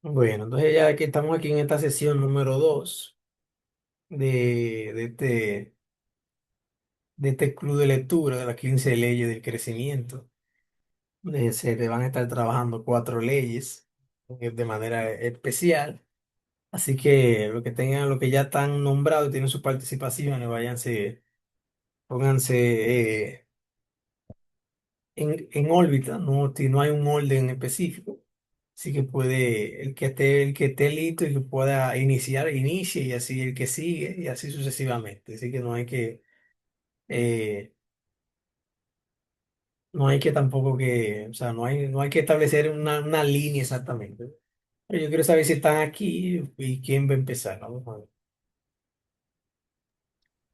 Bueno, entonces ya que estamos aquí en esta sesión número 2 de este club de lectura de las 15 leyes del crecimiento, se te van a estar trabajando 4 leyes de manera especial. Así que los que tengan, los que ya están nombrados y tienen sus participaciones, váyanse, pónganse en órbita, no, si no hay un orden específico. Así que puede, el que esté listo y que pueda iniciar, inicie, y así el que sigue, y así sucesivamente. Así que eh, no hay que tampoco que, o sea, no hay que establecer una línea exactamente. Pero yo quiero saber si están aquí y quién va a empezar. Vamos a ver.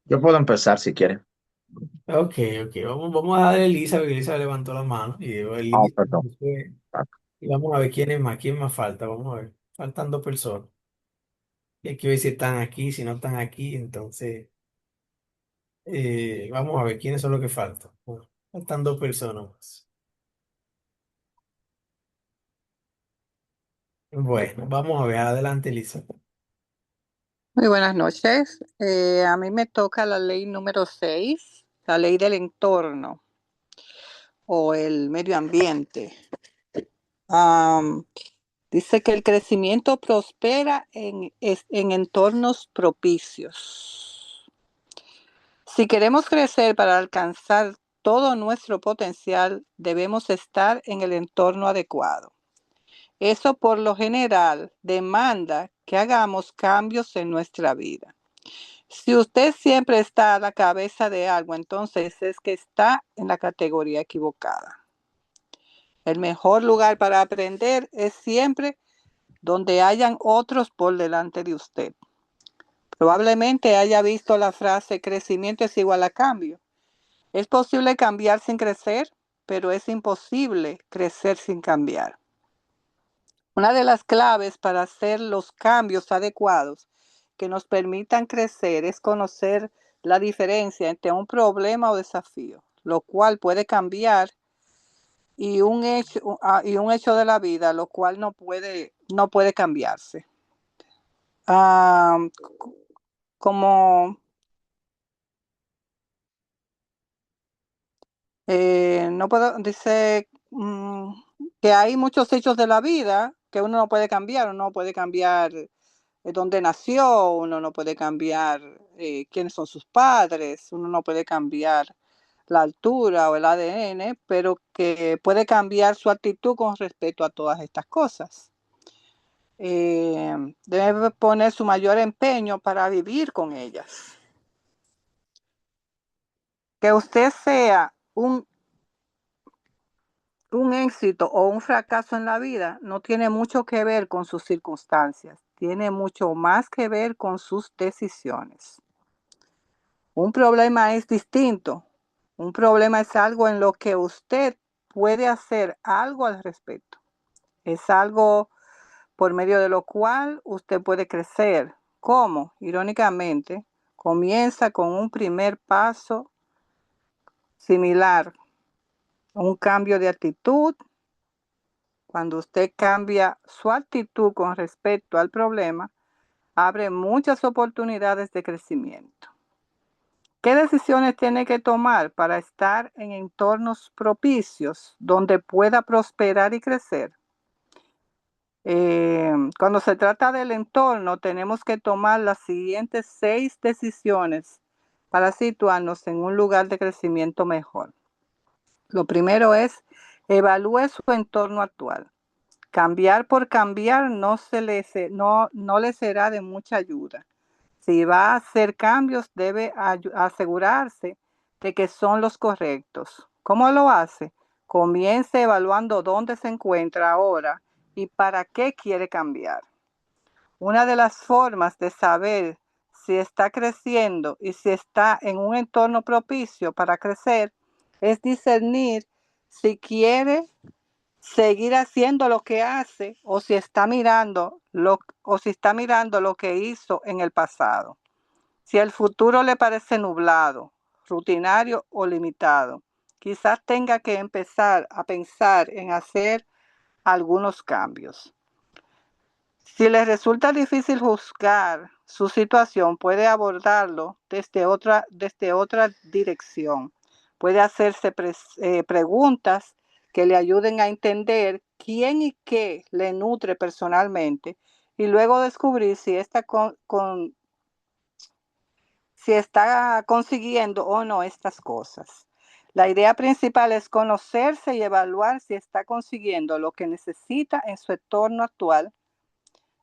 Yo puedo empezar si quieren. Ok, ok, vamos a darle a Elisa, porque Elisa levantó la mano, y Ah, Elisa, perdón. y vamos a ver quién más falta, vamos a ver. Faltan 2 personas. Y hay que ver si están aquí, si no están aquí, entonces vamos a ver quiénes son los que faltan. Bueno, faltan 2 personas más. Bueno, vamos a ver, adelante, Elisa. Muy buenas noches. A mí me toca la ley número 6, la ley del entorno o el medio ambiente. Am, Dice que el crecimiento prospera en entornos propicios. Si queremos crecer para alcanzar todo nuestro potencial, debemos estar en el entorno adecuado. Eso por lo general demanda que hagamos cambios en nuestra vida. Si usted siempre está a la cabeza de algo, entonces es que está en la categoría equivocada. El mejor lugar para aprender es siempre donde hayan otros por delante de usted. Probablemente haya visto la frase crecimiento es igual a cambio. Es posible cambiar sin crecer, pero es imposible crecer sin cambiar. Una de las claves para hacer los cambios adecuados que nos permitan crecer es conocer la diferencia entre un problema o desafío, lo cual puede cambiar, y un hecho de la vida, lo cual no puede cambiarse. Ah, como no puedo, dice que hay muchos hechos de la vida que uno no puede cambiar dónde nació, uno no puede cambiar quiénes son sus padres, uno no puede cambiar la altura o el ADN, pero que puede cambiar su actitud con respecto a todas estas cosas. Debe poner su mayor empeño para vivir con ellas. Que usted sea un éxito o un fracaso en la vida no tiene mucho que ver con sus circunstancias, tiene mucho más que ver con sus decisiones. Un problema es distinto. Un problema es algo en lo que usted puede hacer algo al respecto. Es algo por medio de lo cual usted puede crecer. ¿Cómo? Irónicamente, comienza con un primer paso similar, un cambio de actitud. Cuando usted cambia su actitud con respecto al problema, abre muchas oportunidades de crecimiento. ¿Qué decisiones tiene que tomar para estar en entornos propicios donde pueda prosperar y crecer? Cuando se trata del entorno, tenemos que tomar las siguientes 6 decisiones para situarnos en un lugar de crecimiento mejor. Lo primero es, evalúe su entorno actual. Cambiar por cambiar no le será de mucha ayuda. Si va a hacer cambios, debe asegurarse de que son los correctos. ¿Cómo lo hace? Comience evaluando dónde se encuentra ahora y para qué quiere cambiar. Una de las formas de saber si está creciendo y si está en un entorno propicio para crecer es discernir si quiere seguir haciendo lo que hace o si está mirando lo que hizo en el pasado. Si el futuro le parece nublado, rutinario o limitado, quizás tenga que empezar a pensar en hacer algunos cambios. Si le resulta difícil juzgar su situación, puede abordarlo desde otra dirección. Puede hacerse preguntas que le ayuden a entender quién y qué le nutre personalmente y luego descubrir si está consiguiendo o no estas cosas. La idea principal es conocerse y evaluar si está consiguiendo lo que necesita en su entorno actual.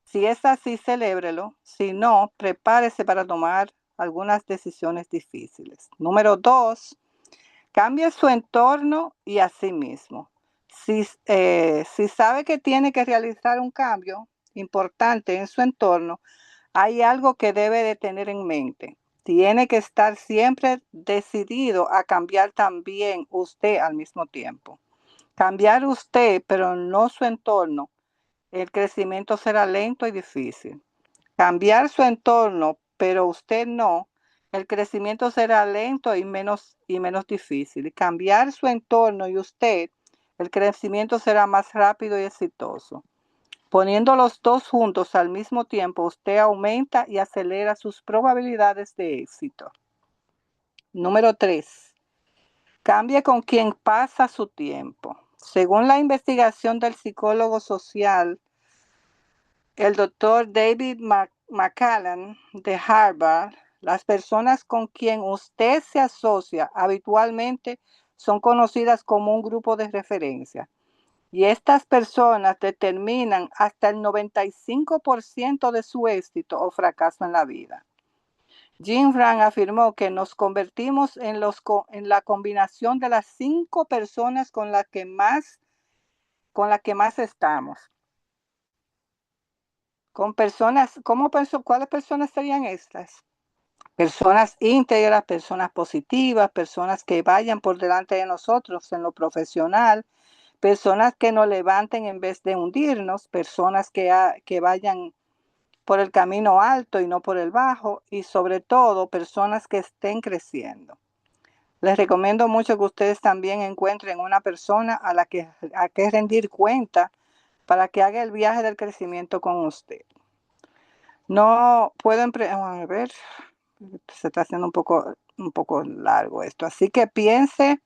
Si es así, celébrelo. Si no, prepárese para tomar algunas decisiones difíciles. Número 2, cambie su entorno y a sí mismo. Si sabe que tiene que realizar un cambio importante en su entorno, hay algo que debe de tener en mente. Tiene que estar siempre decidido a cambiar también usted al mismo tiempo. Cambiar usted, pero no su entorno. El crecimiento será lento y difícil. Cambiar su entorno, pero usted no. El crecimiento será lento y menos difícil. Cambiar su entorno y usted, el crecimiento será más rápido y exitoso. Poniendo los dos juntos al mismo tiempo, usted aumenta y acelera sus probabilidades de éxito. Número 3. Cambie con quien pasa su tiempo. Según la investigación del psicólogo social, el doctor David McCallum de Harvard, las personas con quien usted se asocia habitualmente son conocidas como un grupo de referencia. Y estas personas determinan hasta el 95% de su éxito o fracaso en la vida. Jim Rohn afirmó que nos convertimos en la combinación de las 5 personas con las que más estamos. ¿Cuáles personas serían estas? Personas íntegras, personas positivas, personas que vayan por delante de nosotros en lo profesional, personas que nos levanten en vez de hundirnos, personas que vayan por el camino alto y no por el bajo, y sobre todo personas que estén creciendo. Les recomiendo mucho que ustedes también encuentren una persona a que rendir cuenta para que haga el viaje del crecimiento con usted. No puedo a ver, se está haciendo un poco largo esto, así que piense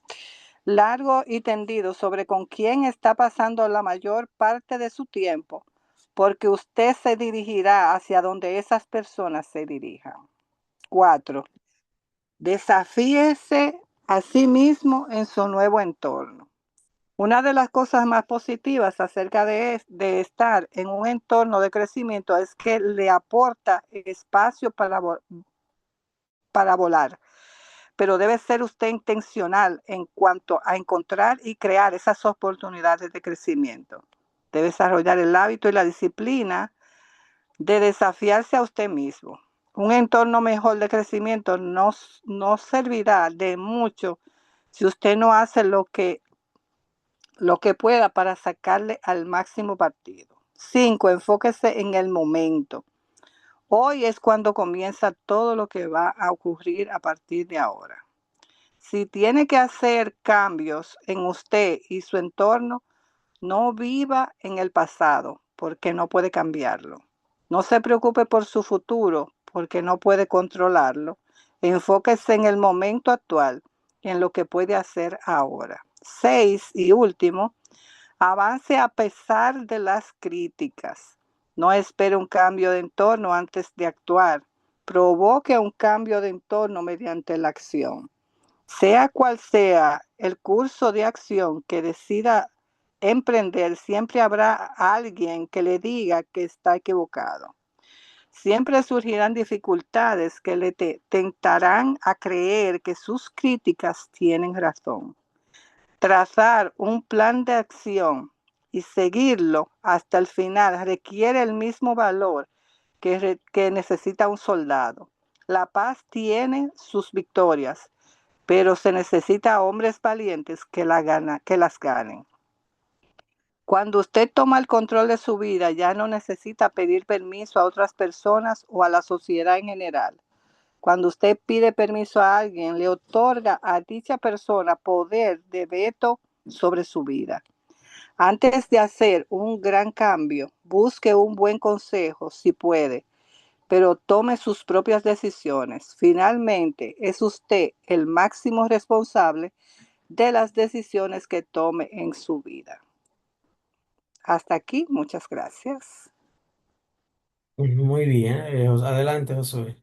largo y tendido sobre con quién está pasando la mayor parte de su tiempo, porque usted se dirigirá hacia donde esas personas se dirijan. 4. Desafíese a sí mismo en su nuevo entorno. Una de las cosas más positivas acerca de estar en un entorno de crecimiento es que le aporta espacio para volar. Pero debe ser usted intencional en cuanto a encontrar y crear esas oportunidades de crecimiento. Debe desarrollar el hábito y la disciplina de desafiarse a usted mismo. Un entorno mejor de crecimiento no servirá de mucho si usted no hace lo que pueda para sacarle al máximo partido. 5. Enfóquese en el momento. Hoy es cuando comienza todo lo que va a ocurrir a partir de ahora. Si tiene que hacer cambios en usted y su entorno, no viva en el pasado, porque no puede cambiarlo. No se preocupe por su futuro, porque no puede controlarlo. Enfóquese en el momento actual, en lo que puede hacer ahora. 6. Y último, avance a pesar de las críticas. No espere un cambio de entorno antes de actuar. Provoque un cambio de entorno mediante la acción. Sea cual sea el curso de acción que decida emprender, siempre habrá alguien que le diga que está equivocado. Siempre surgirán dificultades que le tentarán a creer que sus críticas tienen razón. Trazar un plan de acción y seguirlo hasta el final requiere el mismo valor que necesita un soldado. La paz tiene sus victorias, pero se necesita hombres valientes que las ganen. Cuando usted toma el control de su vida, ya no necesita pedir permiso a otras personas o a la sociedad en general. Cuando usted pide permiso a alguien, le otorga a dicha persona poder de veto sobre su vida. Antes de hacer un gran cambio, busque un buen consejo si puede, pero tome sus propias decisiones. Finalmente, es usted el máximo responsable de las decisiones que tome en su vida. Hasta aquí, muchas gracias. Muy bien, adelante, Josué.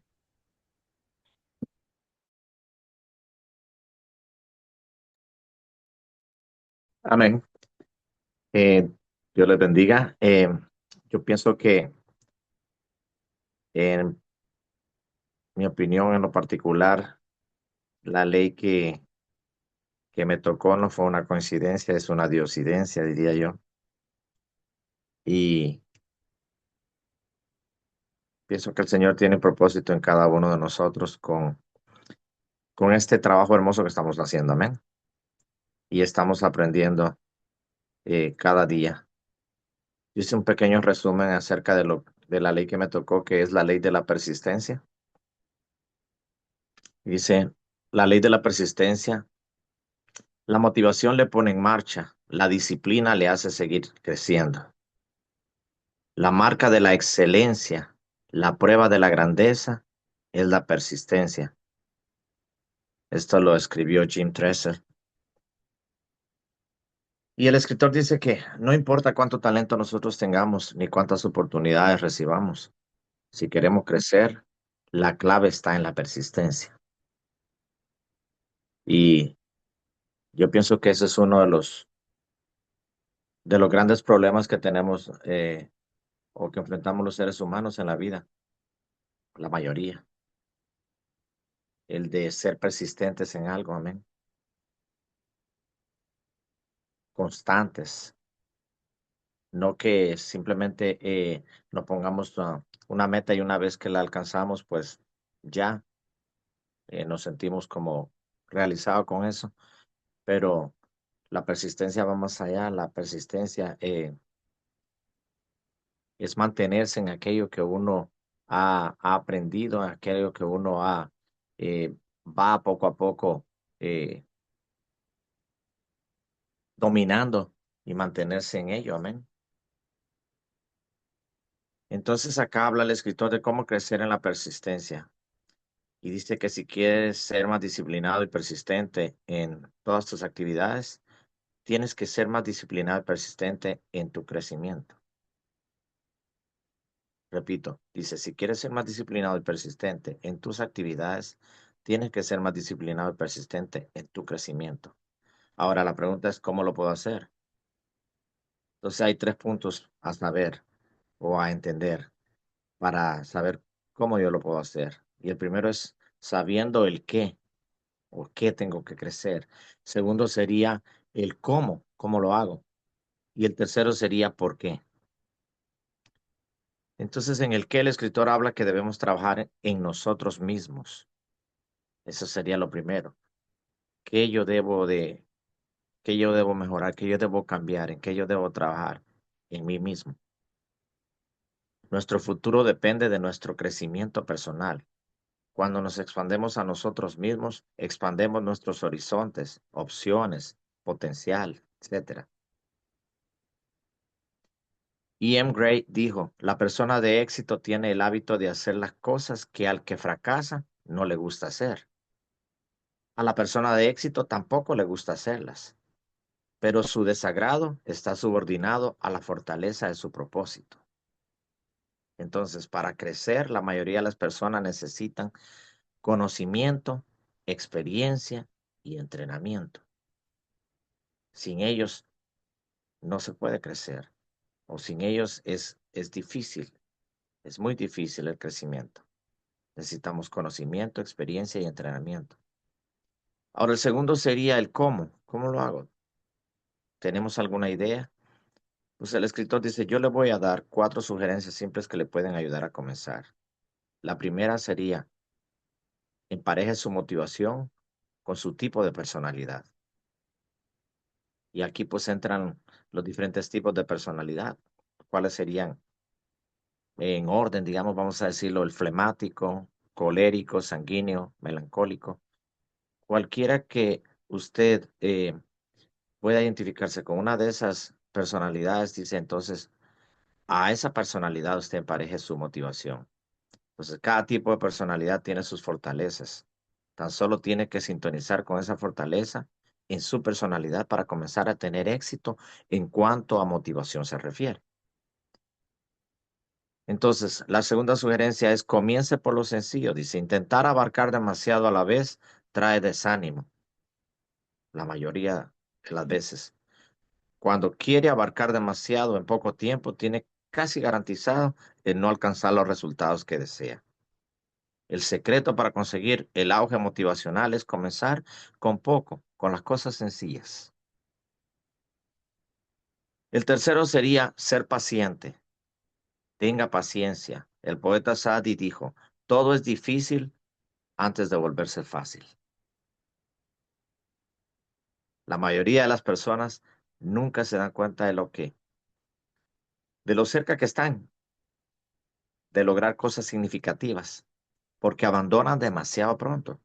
Amén. Dios les bendiga. Yo pienso que, en mi opinión, en lo particular, la ley que me tocó no fue una coincidencia, es una diosidencia, diría yo. Y pienso que el Señor tiene propósito en cada uno de nosotros con este trabajo hermoso que estamos haciendo. Amén. Y estamos aprendiendo cada día. Yo hice un pequeño resumen acerca de la ley que me tocó, que es la ley de la persistencia. Dice, la ley de la persistencia, la motivación le pone en marcha, la disciplina le hace seguir creciendo. La marca de la excelencia, la prueba de la grandeza es la persistencia. Esto lo escribió Jim Tresser. Y el escritor dice que no importa cuánto talento nosotros tengamos ni cuántas oportunidades recibamos. Si queremos crecer, la clave está en la persistencia. Y yo pienso que ese es uno de los grandes problemas que tenemos o que enfrentamos los seres humanos en la vida, la mayoría, el de ser persistentes en algo, amén, constantes, no que simplemente nos pongamos una meta y una vez que la alcanzamos, pues ya nos sentimos como realizados con eso, pero la persistencia va más allá, la persistencia es mantenerse en aquello que uno ha aprendido, en aquello que uno eh, va poco a poco eh, dominando y mantenerse en ello, amén. Entonces acá habla el escritor de cómo crecer en la persistencia y dice que si quieres ser más disciplinado y persistente en todas tus actividades, tienes que ser más disciplinado y persistente en tu crecimiento. Repito, dice, si quieres ser más disciplinado y persistente en tus actividades, tienes que ser más disciplinado y persistente en tu crecimiento. Ahora la pregunta es, ¿cómo lo puedo hacer? Entonces hay tres puntos a saber o a entender para saber cómo yo lo puedo hacer. Y el primero es sabiendo el qué o qué tengo que crecer. Segundo sería el cómo lo hago. Y el tercero sería por qué. Entonces, en el qué el escritor habla que debemos trabajar en nosotros mismos. Eso sería lo primero. ¿Qué yo debo de, qué yo debo mejorar? ¿Qué yo debo cambiar? ¿En qué yo debo trabajar? En mí mismo. Nuestro futuro depende de nuestro crecimiento personal. Cuando nos expandemos a nosotros mismos, expandemos nuestros horizontes, opciones, potencial, etcétera. E.M. Gray dijo, la persona de éxito tiene el hábito de hacer las cosas que al que fracasa no le gusta hacer. A la persona de éxito tampoco le gusta hacerlas, pero su desagrado está subordinado a la fortaleza de su propósito. Entonces, para crecer, la mayoría de las personas necesitan conocimiento, experiencia y entrenamiento. Sin ellos no se puede crecer, o sin ellos es difícil, es muy difícil el crecimiento. Necesitamos conocimiento, experiencia y entrenamiento. Ahora, el segundo sería el cómo. ¿Cómo lo hago? ¿Tenemos alguna idea? Pues el escritor dice, yo le voy a dar 4 sugerencias simples que le pueden ayudar a comenzar. La primera sería, empareje su motivación con su tipo de personalidad. Y aquí pues entran los diferentes tipos de personalidad. ¿Cuáles serían? En orden, digamos, vamos a decirlo, el flemático, colérico, sanguíneo, melancólico. Cualquiera que usted pueda identificarse con una de esas personalidades, dice entonces, a esa personalidad usted empareje su motivación. Entonces, cada tipo de personalidad tiene sus fortalezas. Tan solo tiene que sintonizar con esa fortaleza en su personalidad para comenzar a tener éxito en cuanto a motivación se refiere. Entonces, la segunda sugerencia es comience por lo sencillo. Dice, intentar abarcar demasiado a la vez trae desánimo, la mayoría de las veces. Cuando quiere abarcar demasiado en poco tiempo, tiene casi garantizado el no alcanzar los resultados que desea. El secreto para conseguir el auge motivacional es comenzar con poco, con las cosas sencillas. El tercero sería ser paciente. Tenga paciencia. El poeta Sadi dijo, todo es difícil antes de volverse fácil. La mayoría de las personas nunca se dan cuenta de lo cerca que están de lograr cosas significativas, porque abandonan demasiado pronto.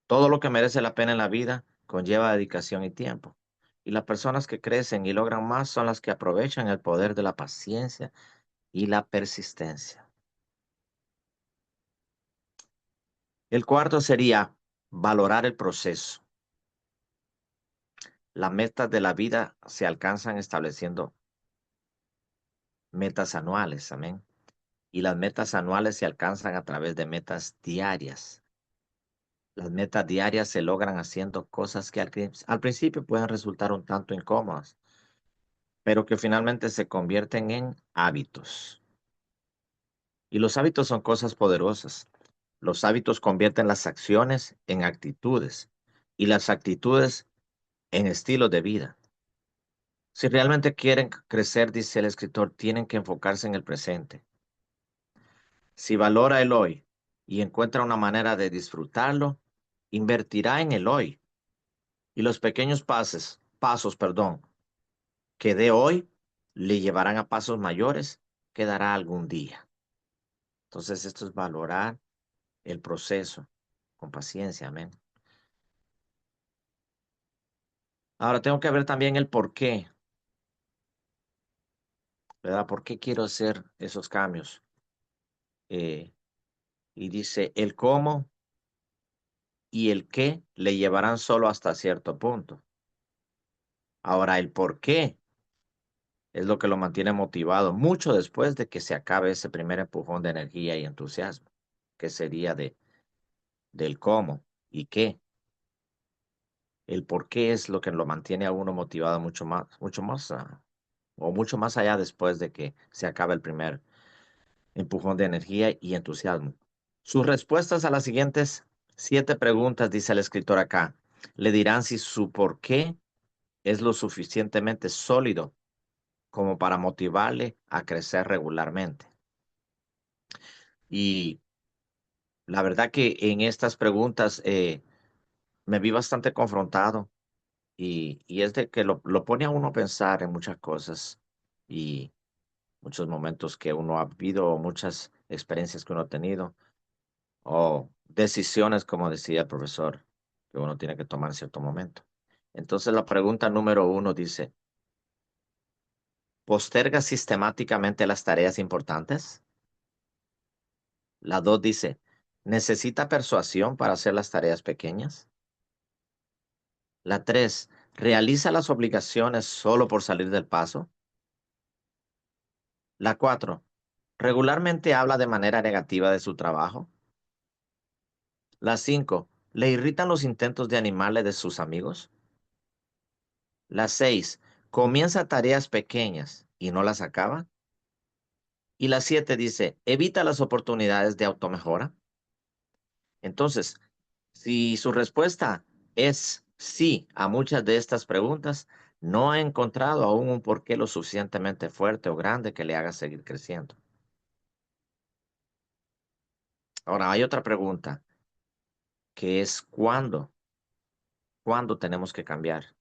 Todo lo que merece la pena en la vida conlleva dedicación y tiempo. Y las personas que crecen y logran más son las que aprovechan el poder de la paciencia y la persistencia. El cuarto sería valorar el proceso. Las metas de la vida se alcanzan estableciendo metas anuales, amén. Y las metas anuales se alcanzan a través de metas diarias. Las metas diarias se logran haciendo cosas que al principio pueden resultar un tanto incómodas, pero que finalmente se convierten en hábitos. Y los hábitos son cosas poderosas. Los hábitos convierten las acciones en actitudes y las actitudes en estilos de vida. Si realmente quieren crecer, dice el escritor, tienen que enfocarse en el presente. Si valora el hoy y encuentra una manera de disfrutarlo, invertirá en el hoy. Y los pequeños pasos, que dé hoy le llevarán a pasos mayores que dará algún día. Entonces, esto es valorar el proceso con paciencia, amén. Ahora tengo que ver también el por qué, ¿verdad? ¿Por qué quiero hacer esos cambios? Eh, y dice, el cómo y el qué le llevarán solo hasta cierto punto. Ahora, el por qué es lo que lo mantiene motivado mucho después de que se acabe ese primer empujón de energía y entusiasmo, que sería del cómo y qué. El por qué es lo que lo mantiene a uno motivado mucho más, o mucho más allá después de que se acabe el primer empujón de energía y entusiasmo. Sus respuestas a las siguientes 7 preguntas, dice el escritor acá, le dirán si su por qué es lo suficientemente sólido como para motivarle a crecer regularmente. Y la verdad que en estas preguntas me vi bastante confrontado y es de que lo pone a uno a pensar en muchas cosas y muchos momentos que uno ha vivido, o muchas experiencias que uno ha tenido, o decisiones, como decía el profesor, que uno tiene que tomar en cierto momento. Entonces la pregunta número 1 dice, ¿posterga sistemáticamente las tareas importantes? La 2 dice, ¿necesita persuasión para hacer las tareas pequeñas? La 3, ¿realiza las obligaciones solo por salir del paso? La 4, ¿regularmente habla de manera negativa de su trabajo? La 5, ¿le irritan los intentos de animarle de sus amigos? La 6, ¿comienza tareas pequeñas y no las acaba? Y la 7 dice, ¿evita las oportunidades de automejora? Entonces, si su respuesta es sí a muchas de estas preguntas, no ha encontrado aún un porqué lo suficientemente fuerte o grande que le haga seguir creciendo. Ahora, hay otra pregunta, que es ¿cuándo? ¿Cuándo tenemos que cambiar?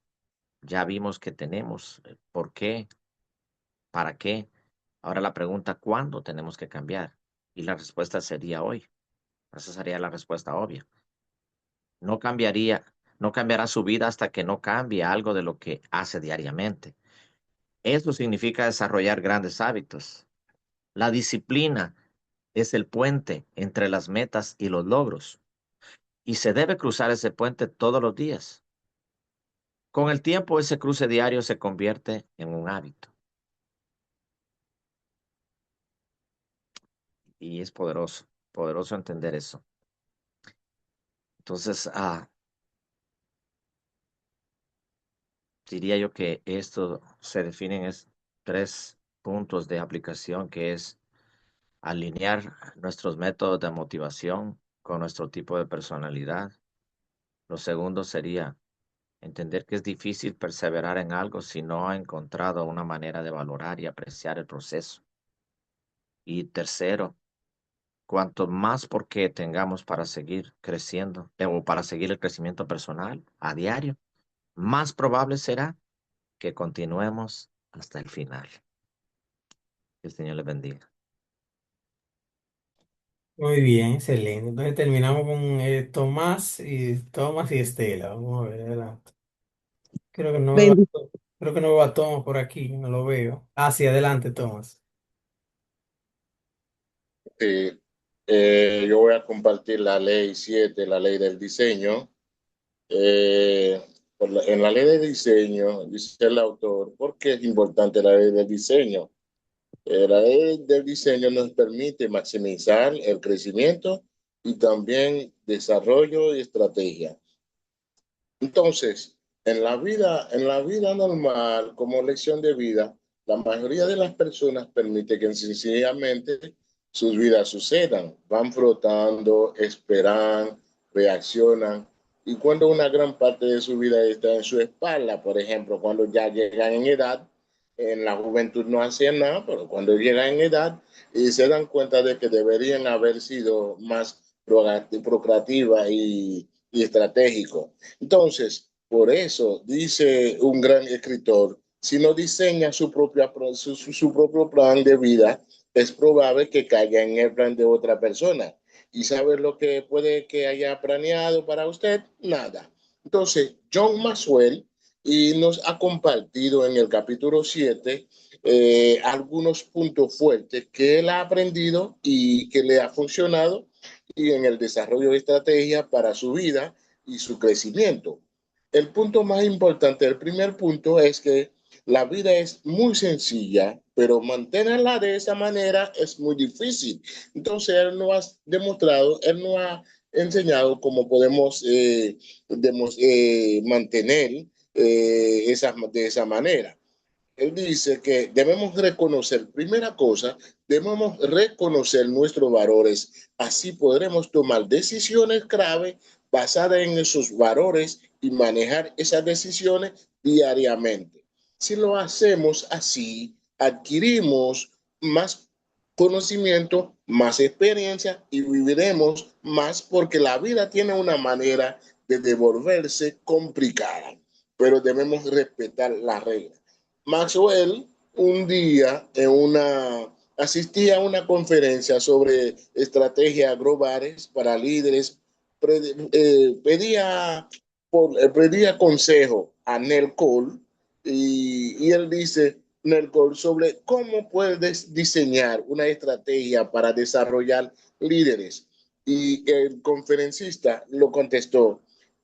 Ya vimos que tenemos por qué, para qué. Ahora la pregunta, ¿cuándo tenemos que cambiar? Y la respuesta sería hoy. Esa sería la respuesta obvia. No cambiaría, No cambiará su vida hasta que no cambie algo de lo que hace diariamente. Eso significa desarrollar grandes hábitos. La disciplina es el puente entre las metas y los logros, y se debe cruzar ese puente todos los días. Con el tiempo, ese cruce diario se convierte en un hábito y es poderoso, poderoso entender eso. Entonces, diría yo que esto se define en tres puntos de aplicación, que es alinear nuestros métodos de motivación con nuestro tipo de personalidad. Lo segundo sería entender que es difícil perseverar en algo si no ha encontrado una manera de valorar y apreciar el proceso. Y tercero, cuanto más por qué tengamos para seguir creciendo o para seguir el crecimiento personal a diario, más probable será que continuemos hasta el final. Que el Señor les bendiga. Muy bien, excelente. Entonces terminamos con Tomás y Estela. Vamos a ver, adelante. Creo que no veo, Bendi- creo que no veo a Tomás por aquí, no lo veo. Ah, sí, adelante, Tomás. Sí, yo voy a compartir la ley 7, la ley del diseño. Eh, en la ley del diseño, dice el autor, ¿por qué es importante la ley del diseño? La ley del diseño nos permite maximizar el crecimiento y también desarrollo y estrategia. Entonces, en la vida normal, como lección de vida, la mayoría de las personas permite que sencillamente sus vidas sucedan. Van flotando, esperan, reaccionan. Y cuando una gran parte de su vida está en su espalda, por ejemplo, cuando ya llegan en edad, en la juventud no hacían nada, pero cuando llegan en edad y se dan cuenta de que deberían haber sido más procreativa y estratégico. Entonces, por eso dice un gran escritor, si no diseña su propio plan de vida, es probable que caiga en el plan de otra persona. ¿Y sabe lo que puede que haya planeado para usted? Nada. Entonces, John Maxwell y nos ha compartido en el capítulo 7 algunos puntos fuertes que él ha aprendido y que le ha funcionado y en el desarrollo de estrategias para su vida y su crecimiento. El punto más importante, el primer punto es que la vida es muy sencilla, pero mantenerla de esa manera es muy difícil. Entonces, él no ha demostrado, él no ha enseñado cómo podemos mantener de esa manera. Él dice que debemos reconocer, primera cosa, debemos reconocer nuestros valores. Así podremos tomar decisiones clave basadas en esos valores y manejar esas decisiones diariamente. Si lo hacemos así, adquirimos más conocimiento, más experiencia y viviremos más porque la vida tiene una manera de devolverse complicada, pero debemos respetar las reglas. Maxwell un día asistía a una conferencia sobre estrategias globales para líderes, pedía consejo a Nel Cole y él dice, Nel Cole, sobre cómo puedes diseñar una estrategia para desarrollar líderes. Y el conferencista lo contestó,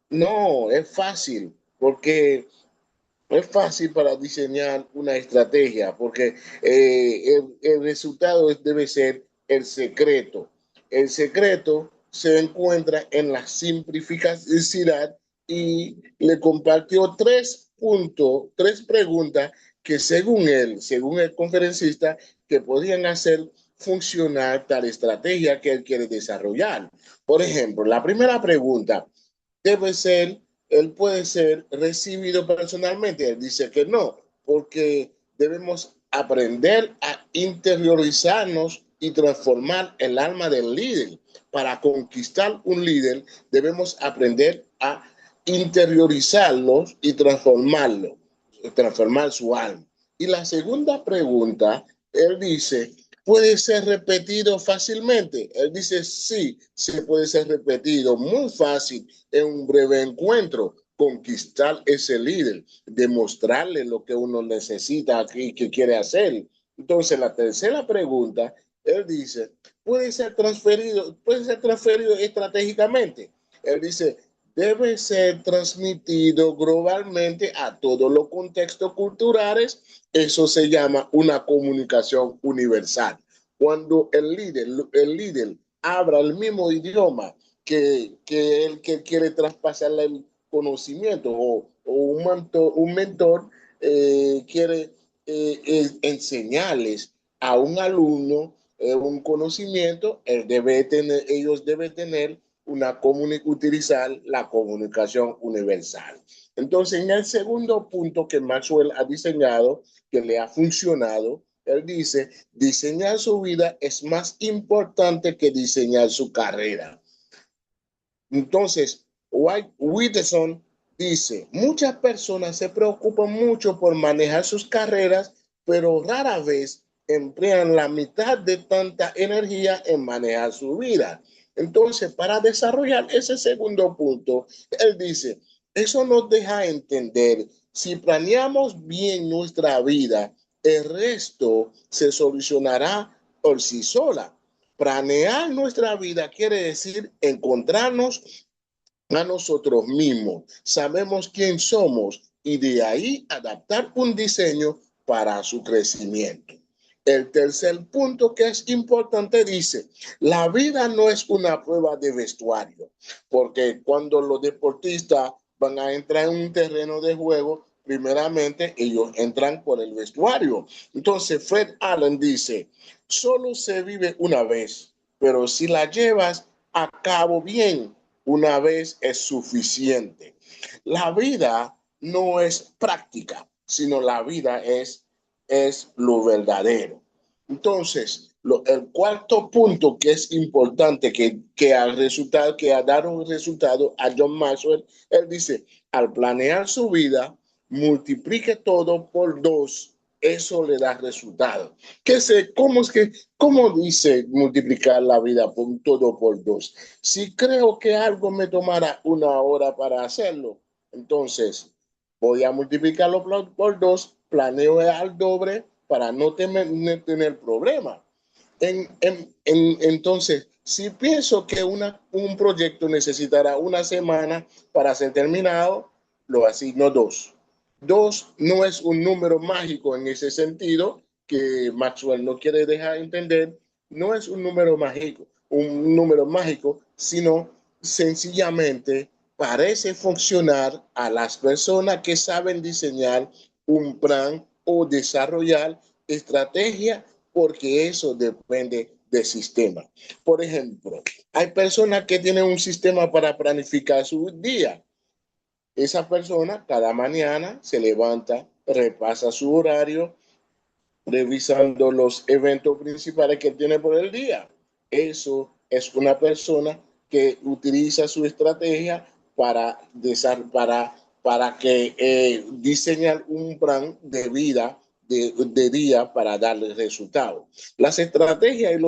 no, es fácil, porque es fácil para diseñar una estrategia porque el resultado debe ser el secreto. El secreto se encuentra en la simplificación y le compartió tres preguntas que según el conferencista, que podían hacer funcionar tal estrategia que él quiere desarrollar. Por ejemplo, la primera pregunta debe ser, él puede ser recibido personalmente. Él dice que no, porque debemos aprender a interiorizarnos y transformar el alma del líder. Para conquistar un líder, debemos aprender a interiorizarlos y transformar su alma. Y la segunda pregunta, él dice, ¿puede ser repetido fácilmente? Él dice, sí, se puede ser repetido muy fácil en un breve encuentro, conquistar ese líder, demostrarle lo que uno necesita aquí, que quiere hacer. Entonces, la tercera pregunta, él dice, puede ser transferido estratégicamente. Él dice, debe ser transmitido globalmente a todos los contextos culturales. Eso se llama una comunicación universal. Cuando el líder habla el mismo idioma que el que quiere traspasarle el conocimiento o un mentor quiere enseñarles a un alumno un conocimiento, ellos deben tener utilizar la comunicación universal. Entonces, en el segundo punto que Maxwell ha diseñado, que le ha funcionado, él dice, diseñar su vida es más importante que diseñar su carrera. Entonces, White Witheson dice, muchas personas se preocupan mucho por manejar sus carreras, pero rara vez emplean la mitad de tanta energía en manejar su vida. Entonces, para desarrollar ese segundo punto, él dice, eso nos deja entender, si planeamos bien nuestra vida, el resto se solucionará por sí sola. Planear nuestra vida quiere decir encontrarnos a nosotros mismos. Sabemos quién somos y de ahí adaptar un diseño para su crecimiento. El tercer punto que es importante dice, la vida no es una prueba de vestuario, porque cuando los deportistas van a entrar en un terreno de juego, primeramente ellos entran por el vestuario. Entonces Fred Allen dice, solo se vive una vez, pero si la llevas a cabo bien, una vez es suficiente. La vida no es práctica, sino la vida es lo verdadero. Entonces, el cuarto punto que es importante que ha dado un resultado a John Maxwell, él dice, al planear su vida, multiplique todo por 2, eso le da resultado. ¿Cómo dice multiplicar la vida por todo por 2? Si creo que algo me tomará 1 hora para hacerlo, entonces voy a multiplicarlo por 2, planeo al doble para no tener problema. Entonces, si pienso que un proyecto necesitará 1 semana para ser terminado, lo asigno 2. 2 no es un número mágico en ese sentido que Maxwell no quiere dejar entender. No es un número mágico, sino sencillamente parece funcionar a las personas que saben diseñar un plan o desarrollar estrategia, porque eso depende del sistema. Por ejemplo, hay personas que tienen un sistema para planificar su día. Esa persona cada mañana se levanta, repasa su horario, revisando los eventos principales que tiene por el día. Eso es una persona que utiliza su estrategia para que diseñar un plan de vida de día para darle resultados. Las estrategias y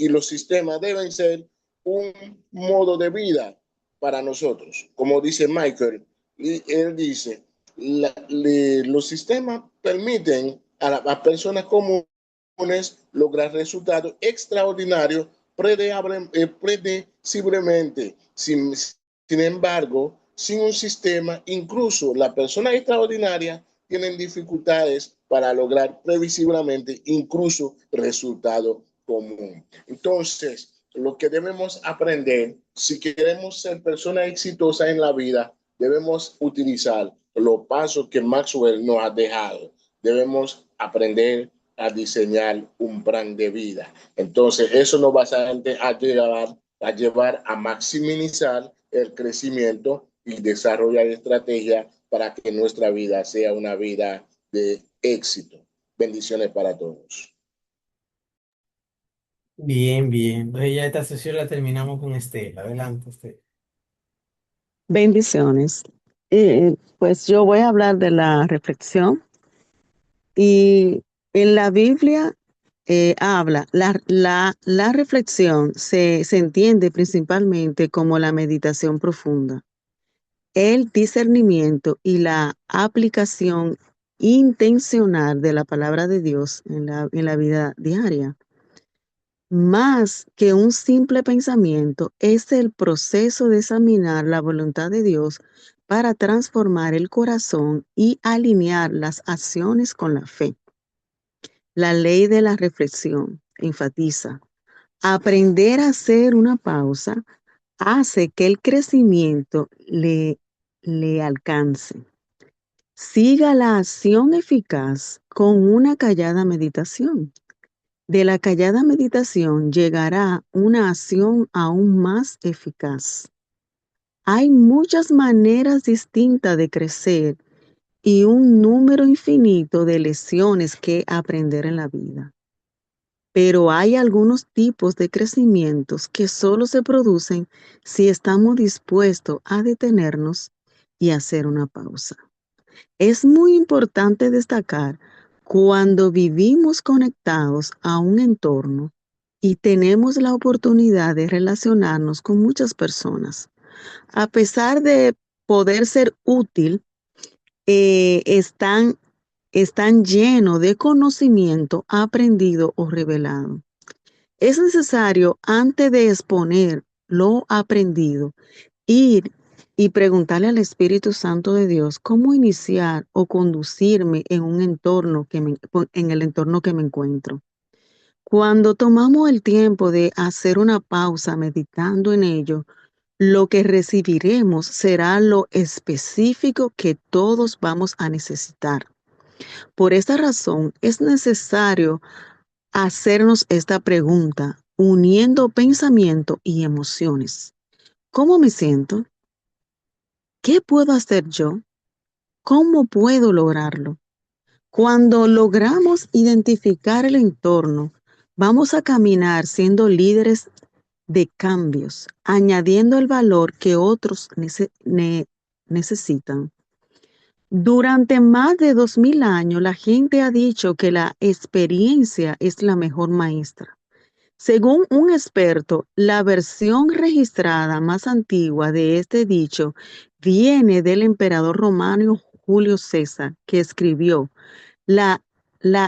los sistemas deben ser un modo de vida para nosotros. Como dice Michael, él dice, los sistemas permiten a personas comunes lograr resultados extraordinarios predeciblemente. Sin embargo, sin un sistema, incluso las personas extraordinarias tienen dificultades para lograr previsiblemente incluso resultados comunes. Entonces, lo que debemos aprender, si queremos ser personas exitosas en la vida, debemos utilizar los pasos que Maxwell nos ha dejado. Debemos aprender a diseñar un plan de vida. Entonces, eso nos va a llevar a maximizar el crecimiento y desarrollar estrategias para que nuestra vida sea una vida de éxito. Bendiciones para todos. Bien, bien. Entonces ya esta sesión la terminamos con Estela. Adelante, Estela. Bendiciones. Pues yo voy a hablar de la reflexión y en la Biblia habla, la reflexión se entiende principalmente como la meditación profunda. el discernimiento y la aplicación intencional de la palabra de Dios en la vida diaria. Más que un simple pensamiento, es el proceso de examinar la voluntad de Dios para transformar el corazón y alinear las acciones con la fe. La ley de la reflexión enfatiza: aprender a hacer una pausa hace que el crecimiento le alcance. Siga la acción eficaz con una callada meditación. De la callada meditación llegará una acción aún más eficaz. Hay muchas maneras distintas de crecer y un número infinito de lecciones que aprender en la vida. Pero hay algunos tipos de crecimientos que solo se producen si estamos dispuestos a detenernos y hacer una pausa. Es muy importante destacar cuando vivimos conectados a un entorno y tenemos la oportunidad de relacionarnos con muchas personas. A pesar de poder ser útil, están llenos de conocimiento aprendido o revelado. Es necesario, antes de exponer lo aprendido, ir y preguntarle al Espíritu Santo de Dios cómo iniciar o conducirme en un entorno en el entorno que me encuentro. Cuando tomamos el tiempo de hacer una pausa meditando en ello, lo que recibiremos será lo específico que todos vamos a necesitar. Por esta razón, es necesario hacernos esta pregunta, uniendo pensamiento y emociones. ¿Cómo me siento? ¿Qué puedo hacer yo? ¿Cómo puedo lograrlo? Cuando logramos identificar el entorno, vamos a caminar siendo líderes de cambios, añadiendo el valor que otros necesitan. Durante más de 2000 años, la gente ha dicho que la experiencia es la mejor maestra. Según un experto, la versión registrada más antigua de este dicho viene del emperador romano Julio César, que escribió: la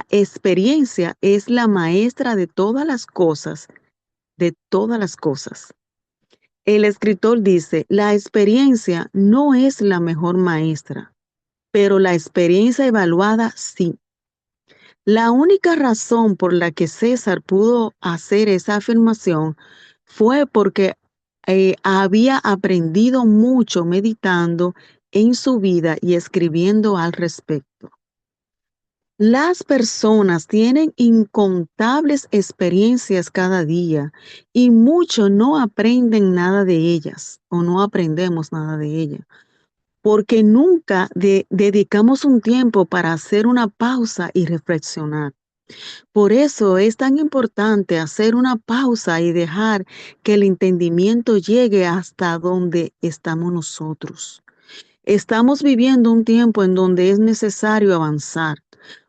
experiencia es la maestra de todas las cosas, de todas las cosas. El escritor dice: la experiencia no es la mejor maestra, pero la experiencia evaluada sí. La única razón por la que César pudo hacer esa afirmación fue porque había aprendido mucho meditando en su vida y escribiendo al respecto. Las personas tienen incontables experiencias cada día y muchos no aprenden nada de ellas o no aprendemos nada de ellas porque nunca dedicamos un tiempo para hacer una pausa y reflexionar. Por eso es tan importante hacer una pausa y dejar que el entendimiento llegue hasta donde estamos nosotros. Estamos viviendo un tiempo en donde es necesario avanzar,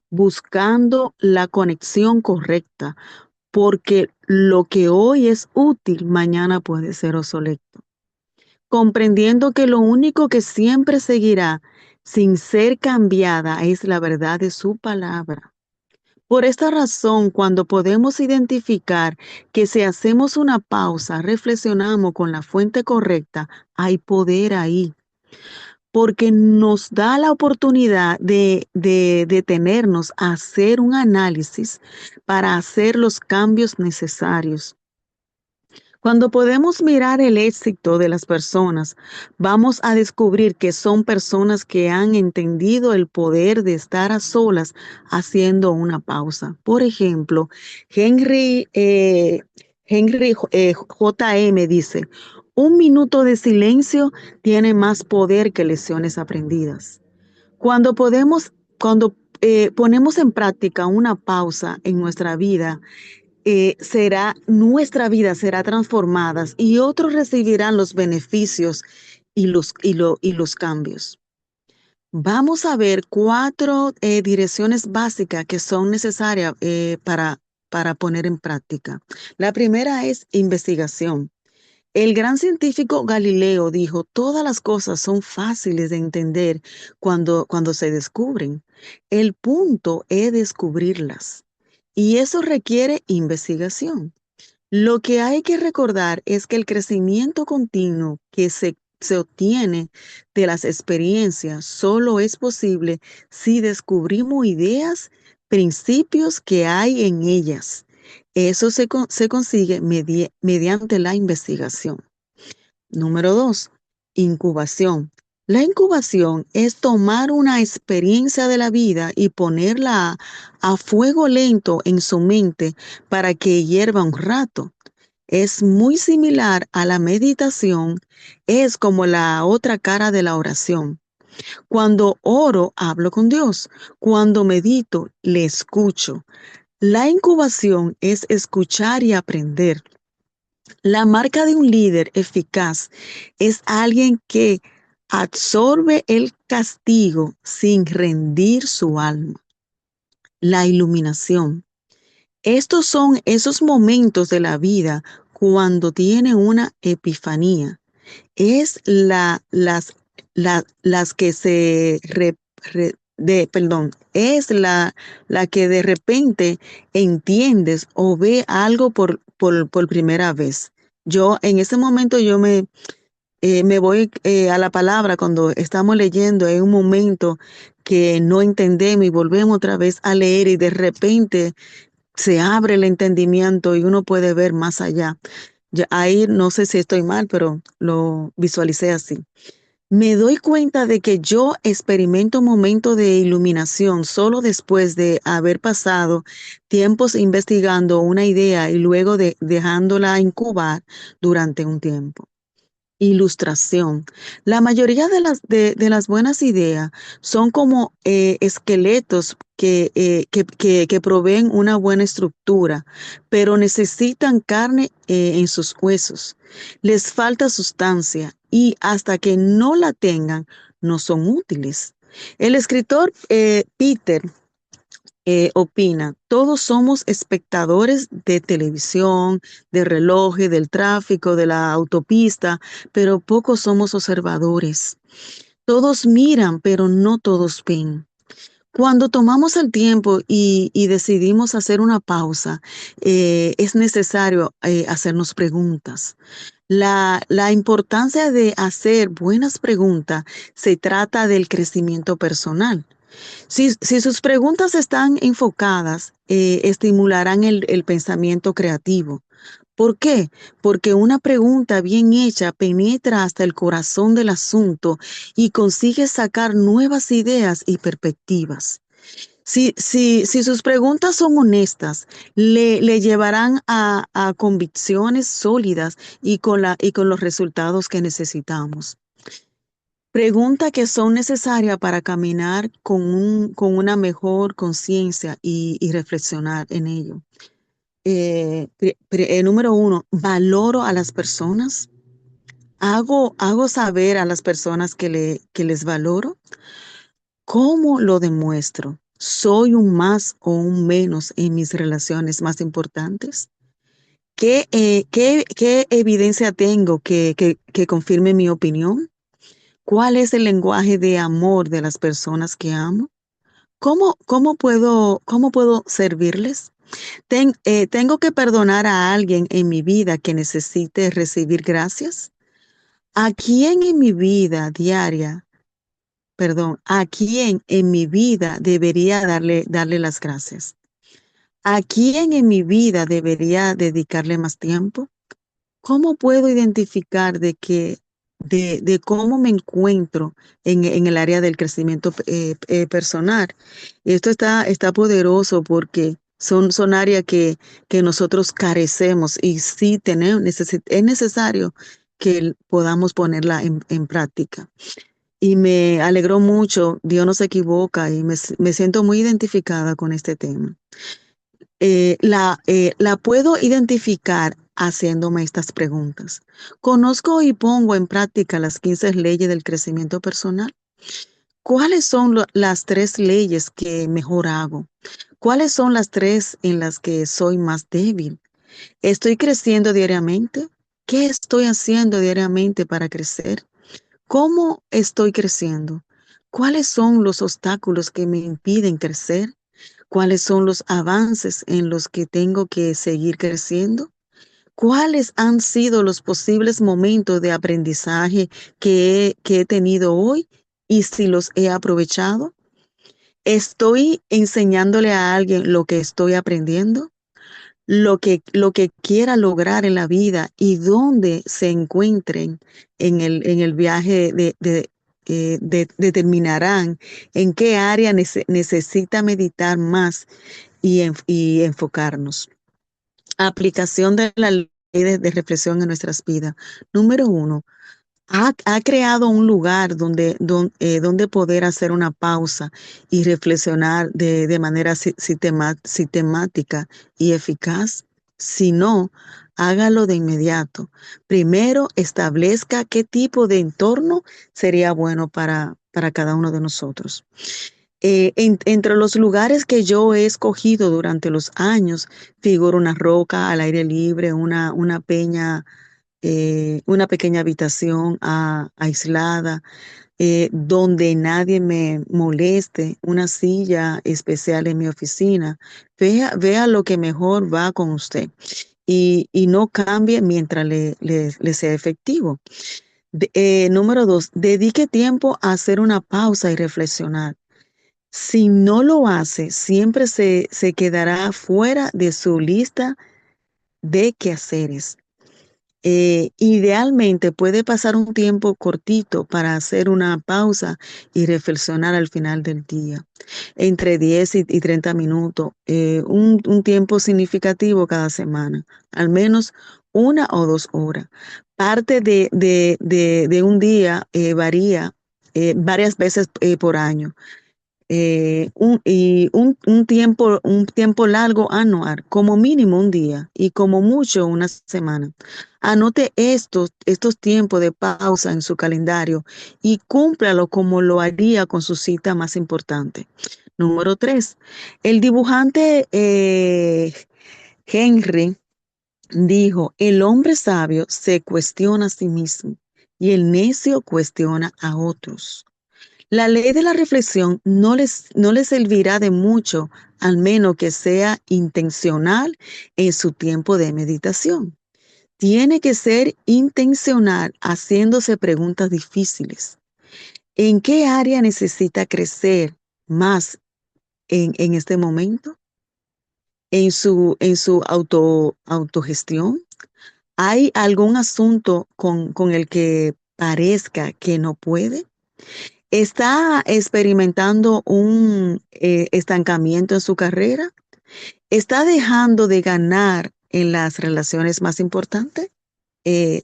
buscando la conexión correcta, porque lo que hoy es útil, mañana puede ser obsoleto. Comprendiendo que lo único que siempre seguirá sin ser cambiada es la verdad de su palabra. Por esta razón, cuando podemos identificar que si hacemos una pausa, reflexionamos con la fuente correcta, hay poder ahí, porque nos da la oportunidad de detenernos a hacer un análisis para hacer los cambios necesarios. Cuando podemos mirar el éxito de las personas, vamos a descubrir que son personas que han entendido el poder de estar a solas haciendo una pausa. Por ejemplo, Henry J.M. dice: un minuto de silencio tiene más poder que lecciones aprendidas. Cuando ponemos en práctica una pausa en nuestra vida, nuestra vida será transformada y otros recibirán los beneficios y los cambios. Vamos a ver 4 direcciones básicas que son necesarias para poner en práctica. La primera es investigación. El gran científico Galileo dijo, todas las cosas son fáciles de entender cuando se descubren. El punto es descubrirlas. Y eso requiere investigación. Lo que hay que recordar es que el crecimiento continuo que se obtiene de las experiencias solo es posible si descubrimos ideas, principios que hay en ellas. Eso se consigue mediante la investigación. Número 2, incubación. La incubación es tomar una experiencia de la vida y ponerla a fuego lento en su mente para que hierva un rato. Es muy similar a la meditación, es como la otra cara de la oración. Cuando oro, hablo con Dios. Cuando medito, le escucho. La incubación es escuchar y aprender. La marca de un líder eficaz es alguien que absorbe el castigo sin rendir su alma. La iluminación. Estos son esos momentos de la vida cuando tiene una epifanía. Es las que es la que de repente entiendes o ve algo por primera vez. Yo en ese momento me voy a la palabra cuando estamos leyendo en un momento que no entendemos y volvemos otra vez a leer y de repente se abre el entendimiento y uno puede ver más allá. Ahí no sé si estoy mal, pero lo visualicé así. Me doy cuenta de que yo experimento momentos de iluminación solo después de haber pasado tiempos investigando una idea y luego dejándola incubar durante un tiempo. Ilustración. La mayoría de las buenas ideas son como esqueletos que proveen una buena estructura, pero necesitan carne en sus huesos. Les falta sustancia y hasta que no la tengan, no son útiles. El escritor Peter opina, todos somos espectadores de televisión, de relojes, del tráfico, de la autopista, pero pocos somos observadores. Todos miran, pero no todos ven. Cuando tomamos el tiempo y decidimos hacer una pausa, es necesario hacernos preguntas. La importancia de hacer buenas preguntas se trata del crecimiento personal. Si sus preguntas están enfocadas, estimularán el pensamiento creativo. ¿Por qué? Porque una pregunta bien hecha penetra hasta el corazón del asunto y consigue sacar nuevas ideas y perspectivas. Si sus preguntas son honestas, le llevarán a convicciones sólidas y con los resultados que necesitamos. Preguntas que son necesarias para caminar con una mejor conciencia y reflexionar en ello. Número 1, valoro a las personas. Hago saber a las personas que les valoro. ¿Cómo lo demuestro? ¿Soy un más o un menos en mis relaciones más importantes? ¿Qué evidencia tengo que confirme mi opinión? ¿Cuál es el lenguaje de amor de las personas que amo? ¿Cómo puedo servirles? ¿Tengo que perdonar a alguien en mi vida que necesite recibir gracias? ¿A quién en mi vida diaria, a quién en mi vida debería darle las gracias? ¿A quién en mi vida debería dedicarle más tiempo? ¿Cómo puedo identificar de cómo me encuentro en el área del crecimiento personal? Esto está poderoso porque son áreas que nosotros carecemos y sí es necesario que podamos ponerla en práctica. Y me alegró mucho, Dios no se equivoca y me siento muy identificada con este tema. La puedo identificar haciéndome estas preguntas. ¿Conozco y pongo en práctica las 15 leyes del crecimiento personal? ¿Cuáles son las 3 leyes que mejor hago? ¿Cuáles son las 3 en las que soy más débil? ¿Estoy creciendo diariamente? ¿Qué estoy haciendo diariamente para crecer? ¿Cómo estoy creciendo? ¿Cuáles son los obstáculos que me impiden crecer? ¿Cuáles son los avances en los que tengo que seguir creciendo? ¿Cuáles han sido los posibles momentos de aprendizaje que he tenido hoy y si los he aprovechado? ¿Estoy enseñándole a alguien lo que estoy aprendiendo? Lo que quiera lograr en la vida y dónde se encuentren en el viaje determinarán en qué área necesita meditar más y enfocarnos. Aplicación de la ley de reflexión en nuestras vidas. Número 1, ha creado un lugar donde poder hacer una pausa y reflexionar de manera sistemática y eficaz. Si no, hágalo de inmediato. Primero, establezca qué tipo de entorno sería bueno para cada uno de nosotros. Entre los lugares que yo he escogido durante los años, figura una roca al aire libre, una peña, una pequeña habitación aislada, donde nadie me moleste, una silla especial en mi oficina. Vea lo que mejor va con usted y no cambie mientras le sea efectivo. Número 2, dedique tiempo a hacer una pausa y reflexionar. Si no lo hace, siempre se quedará fuera de su lista de quehaceres. Idealmente puede pasar un tiempo cortito para hacer una pausa y reflexionar al final del día, entre 10 y 30 minutos, un tiempo significativo cada semana, al menos 1 o 2 horas. Parte de un día varía varias veces por año. Un tiempo largo anual, como mínimo un día y como mucho una semana. Anote estos tiempos de pausa en su calendario y cúmplalo como lo haría con su cita más importante. Número 3, el dibujante Henry dijo, el hombre sabio se cuestiona a sí mismo y el necio cuestiona a otros. La ley de la reflexión no les servirá de mucho, al menos que sea intencional en su tiempo de meditación. Tiene que ser intencional haciéndose preguntas difíciles. ¿En qué área necesita crecer más en este momento? ¿En su autogestión? ¿Hay algún asunto con el que parezca que no puede? ¿Está experimentando un estancamiento en su carrera? ¿Está dejando de ganar en las relaciones más importantes eh,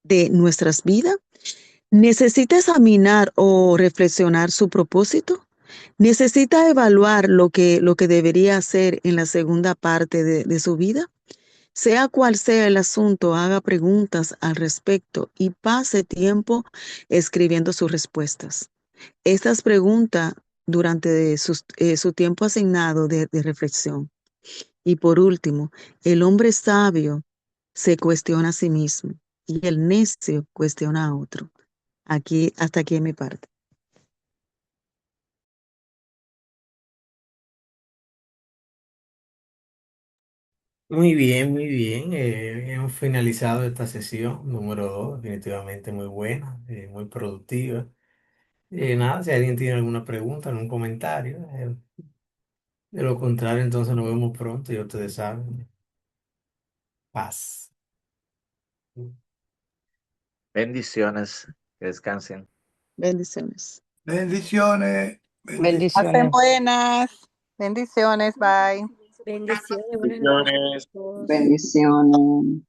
de nuestras vidas? ¿Necesita examinar o reflexionar su propósito? ¿Necesita evaluar lo que debería hacer en la segunda parte de su vida? Sea cual sea el asunto, haga preguntas al respecto y pase tiempo escribiendo sus respuestas. Estas preguntas durante su tiempo asignado de reflexión. Y por último, el hombre sabio se cuestiona a sí mismo y el necio cuestiona a otro. Hasta aquí en mi parte. Muy bien, muy bien. Hemos finalizado esta sesión número 2, definitivamente muy buena, muy productiva. Nada, si alguien tiene alguna pregunta, algún comentario, de lo contrario, entonces nos vemos pronto y ustedes saben. Paz. Bendiciones, que descansen. Bendiciones. Bendiciones. Pasen Bendiciones. buenas. Bendiciones. Bye. Bendiciones, buenas noches a Bendiciones. todos. Bendiciones.